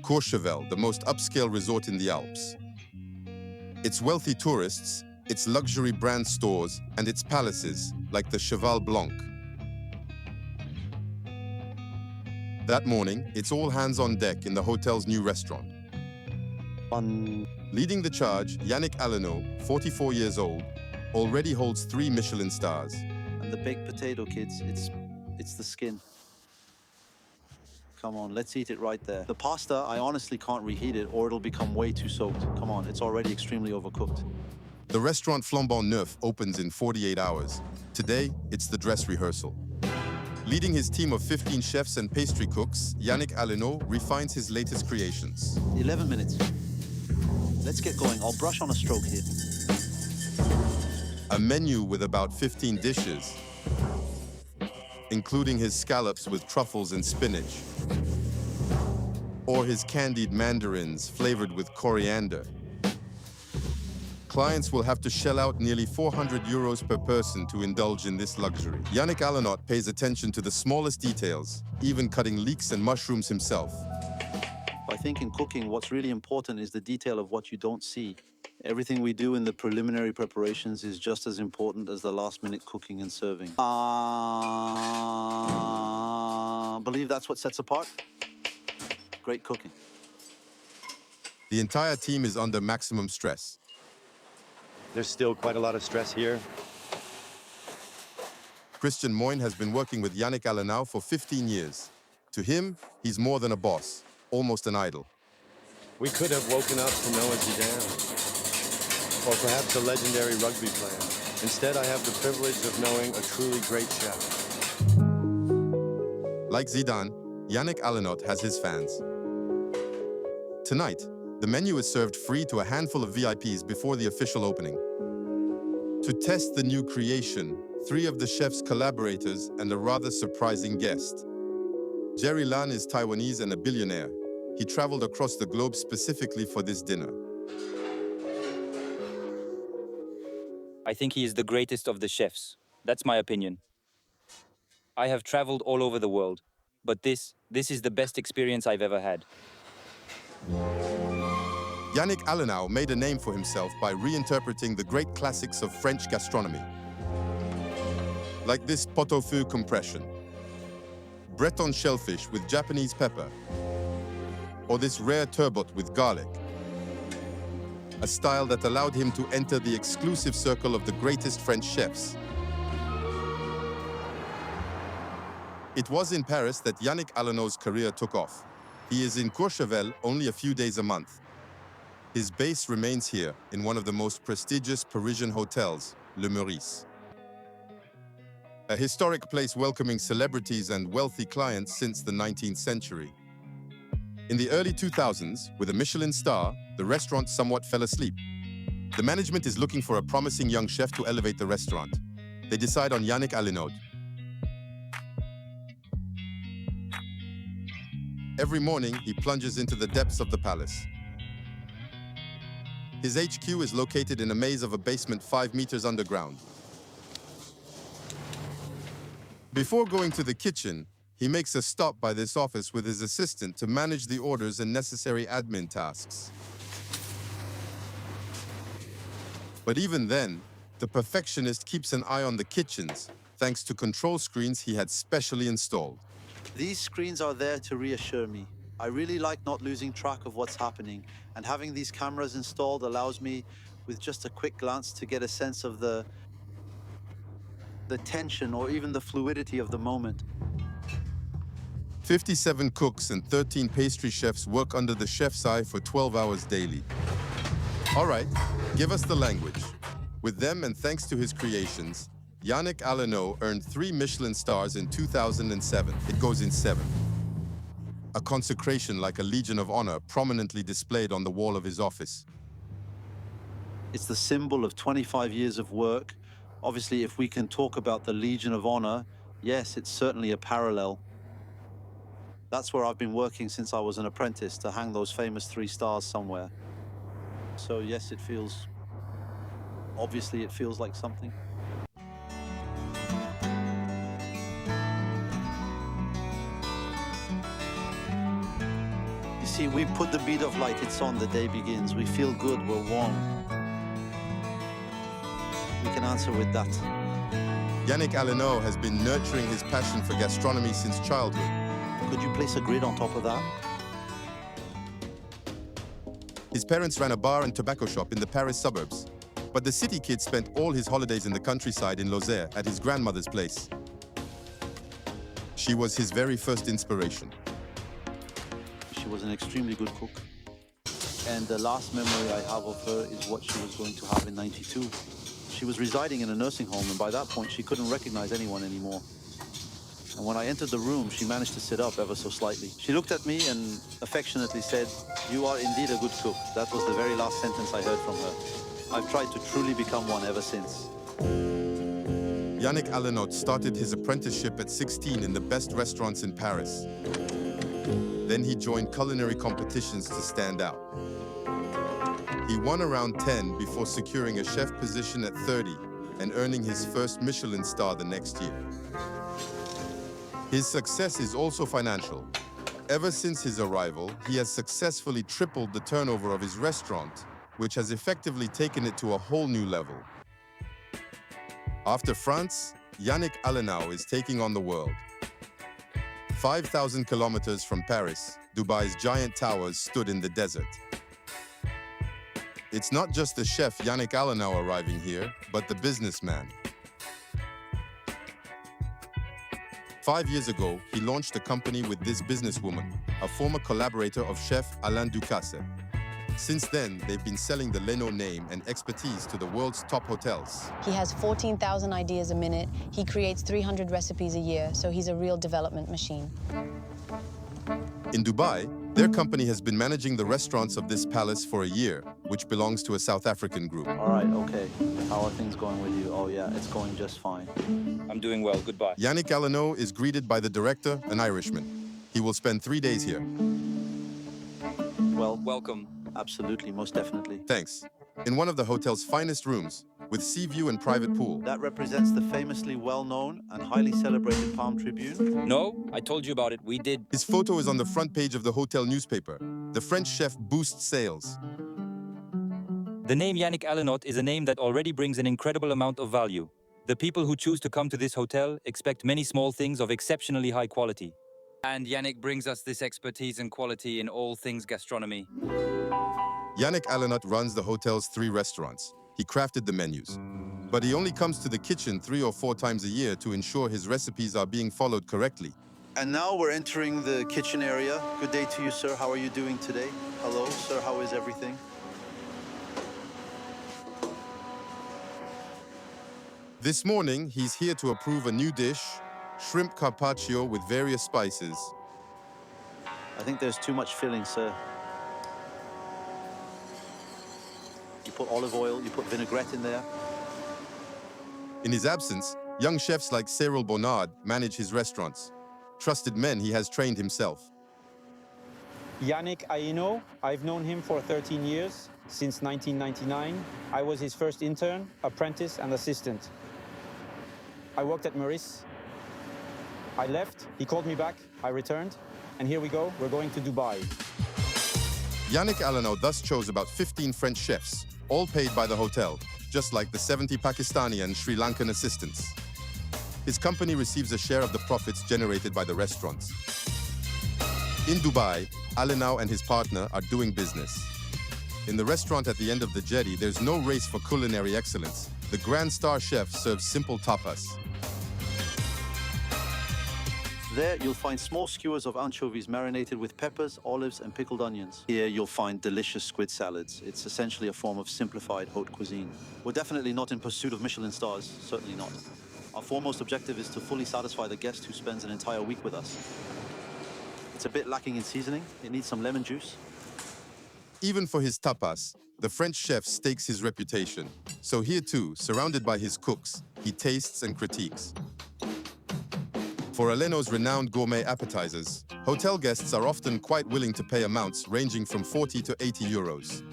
Courchevel, the most upscale resort in the Alps. Its wealthy tourists, its luxury brand stores, and its palaces, like the Cheval Blanc. That morning, it's all hands on deck in the hotel's new restaurant. Leading the charge, Yannick Alléno, 44 years old, already holds 3 Michelin stars. And the baked potato, kids, it's the skin. Come on, let's eat it right there. The pasta, I honestly can't reheat it or it'll become way too soaked. Come on, it's already extremely overcooked. The restaurant Flambant Neuf opens in 48 hours. Today, it's the dress rehearsal. Leading his team of 15 chefs and pastry cooks, Yannick Alléno refines his latest creations. 11 minutes. Let's get going. I'll brush on a stroke here. A menu with about 15 dishes, including his scallops with truffles and spinach, or his candied mandarins flavored with coriander. Clients will have to shell out nearly 400 euros per person to indulge in this luxury. Yannick Alléno pays attention to the smallest details, even cutting leeks and mushrooms himself. I think in cooking, what's really important is the detail of what you don't see. Everything we do in the preliminary preparations is just as important as the last-minute cooking and serving. Believe that's what sets apart great cooking. The entire team is under maximum stress. There's still quite a lot of stress here. Christian Moyne has been working with Yannick Alléno for 15 years. To him, he's more than a boss, almost an idol. We could have woken up to Noah Zidane, or perhaps a legendary rugby player. Instead, I have the privilege of knowing a truly great chef. Like Zidane, Yannick Alléno has his fans. Tonight, the menu is served free to a handful of VIPs before the official opening. To test the new creation, 3 of the chef's collaborators and a rather surprising guest. Jerry Lan is Taiwanese and a billionaire. He traveled across the globe specifically for this dinner. I think he is the greatest of the chefs. That's my opinion. I have traveled all over the world, but this is the best experience I've ever had. Yannick Alléno made a name for himself by reinterpreting the great classics of French gastronomy. Like this pot-au-feu compression, Breton shellfish with Japanese pepper, or this rare turbot with garlic. A style that allowed him to enter the exclusive circle of the greatest French chefs. It was in Paris that Yannick Alléno's career took off. He is in Courchevel only a few days a month. His base remains here, in one of the most prestigious Parisian hotels, Le Meurice. A historic place welcoming celebrities and wealthy clients since the 19th century. In the early 2000s, with a Michelin star, the restaurant somewhat fell asleep. The management is looking for a promising young chef to elevate the restaurant. They decide on Yannick Alléno. Every morning, he plunges into the depths of the palace. His HQ is located in a maze of a basement 5 meters underground. Before going to the kitchen, he makes a stop by this office with his assistant to manage the orders and necessary admin tasks. But even then, the perfectionist keeps an eye on the kitchens, thanks to control screens he had specially installed. These screens are there to reassure me. I really like not losing track of what's happening, and having these cameras installed allows me, with just a quick glance, to get a sense of the tension or even the fluidity of the moment. 57 cooks and 13 pastry chefs work under the chef's eye for 12 hours daily. All right, give us the language. With them and thanks to his creations, Yannick Alléno earned 3 Michelin stars in 2007. It goes in 7. A consecration like a Legion of Honor prominently displayed on the wall of his office. It's the symbol of 25 years of work. Obviously, if we can talk about the Legion of Honor, yes, it's certainly a parallel. That's where I've been working since I was an apprentice, to hang those famous 3 stars somewhere. So yes, obviously it feels like something. You See, we put the bead of light, it's on, the day begins. We feel good, we're warm. We can answer with that. Yannick Alléno has been nurturing his passion for gastronomy since childhood. Could you place a grid on top of that? His parents ran a bar and tobacco shop in the Paris suburbs. But the city kid spent all his holidays in the countryside in Lozère at his grandmother's place. She was his very first inspiration. She was an extremely good cook. And the last memory I have of her is what she was going to have in '92. She was residing in a nursing home, and by that point, she couldn't recognize anyone anymore. And when I entered the room, she managed to sit up ever so slightly. She looked at me and affectionately said, "You are indeed a good cook." That was the very last sentence I heard from her. I've tried to truly become one ever since. Yannick Alléno started his apprenticeship at 16 in the best restaurants in Paris. Then he joined culinary competitions to stand out. He won around 10 before securing a chef position at 30 and earning his first Michelin star the next year. His success is also financial. Ever since his arrival, he has successfully tripled the turnover of his restaurant, which has effectively taken it to a whole new level. After France, Yannick Alléno is taking on the world. 5,000 kilometers from Paris, Dubai's giant towers stood in the desert. It's not just the chef Yannick Alléno arriving here, but the businessman. 5 years ago, he launched a company with this businesswoman, a former collaborator of chef Alain Ducasse. Since then, they've been selling the Alléno name and expertise to the world's top hotels. He has 14,000 ideas a minute. He creates 300 recipes a year, so he's a real development machine. In Dubai, their company has been managing the restaurants of this palace for a year, which belongs to a South African group. All right, okay. How are things going with you? Oh yeah, it's going just fine. I'm doing well, goodbye. Yannick Alléno is greeted by the director, an Irishman. He will spend 3 days here. Well, Welcome. absolutely, most definitely. Thanks. In one of the hotel's finest rooms, with sea view and private pool. That represents the famously well-known and highly celebrated Palm Tribune. No, I told you about it. We did. His photo is on the front page of the hotel newspaper. The French chef boosts sales. The name Yannick Alléno is a name that already brings an incredible amount of value. The people who choose to come to this hotel expect many small things of exceptionally high quality. And Yannick brings us this expertise and quality in all things gastronomy. Yannick Alléno runs the hotel's 3 restaurants. He crafted the menus. But he only comes to the kitchen 3 or 4 times a year to ensure his recipes are being followed correctly. And now we're entering the kitchen area. Good day to you, sir. How are you doing today? Hello, sir. How is everything? This morning, he's here to approve a new dish, shrimp carpaccio with various spices. I think there's too much filling, sir. You put olive oil, you put vinaigrette in there. In his absence, young chefs like Cyril Bonnard manage his restaurants. Trusted men he has trained himself. Yannick Alléno, I've known him for 13 years, since 1999. I was his first intern, apprentice, and assistant. I worked at Maurice. I left, he called me back, I returned, and here we go, we're going to Dubai. Yannick Alléno thus chose about 15 French chefs, all paid by the hotel, just like the 70 Pakistani and Sri Lankan assistants. His company receives a share of the profits generated by the restaurants. In Dubai, Alléno and his partner are doing business. In the restaurant at the end of the jetty, there's no race for culinary excellence. The Grand Star chef serves simple tapas. There, you'll find small skewers of anchovies marinated with peppers, olives, and pickled onions. Here, you'll find delicious squid salads. It's essentially a form of simplified haute cuisine. We're definitely not in pursuit of Michelin stars, certainly not. Our foremost objective is to fully satisfy the guest who spends an entire week with us. It's a bit lacking in seasoning. It needs some lemon juice. Even for his tapas, the French chef stakes his reputation. So here too, surrounded by his cooks, he tastes and critiques. For Alléno's renowned gourmet appetizers, hotel guests are often quite willing to pay amounts ranging from 40 to 80 euros.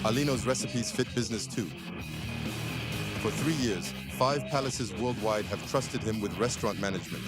Alléno's recipes fit business too. For 3 years, 5 palaces worldwide have trusted him with restaurant management.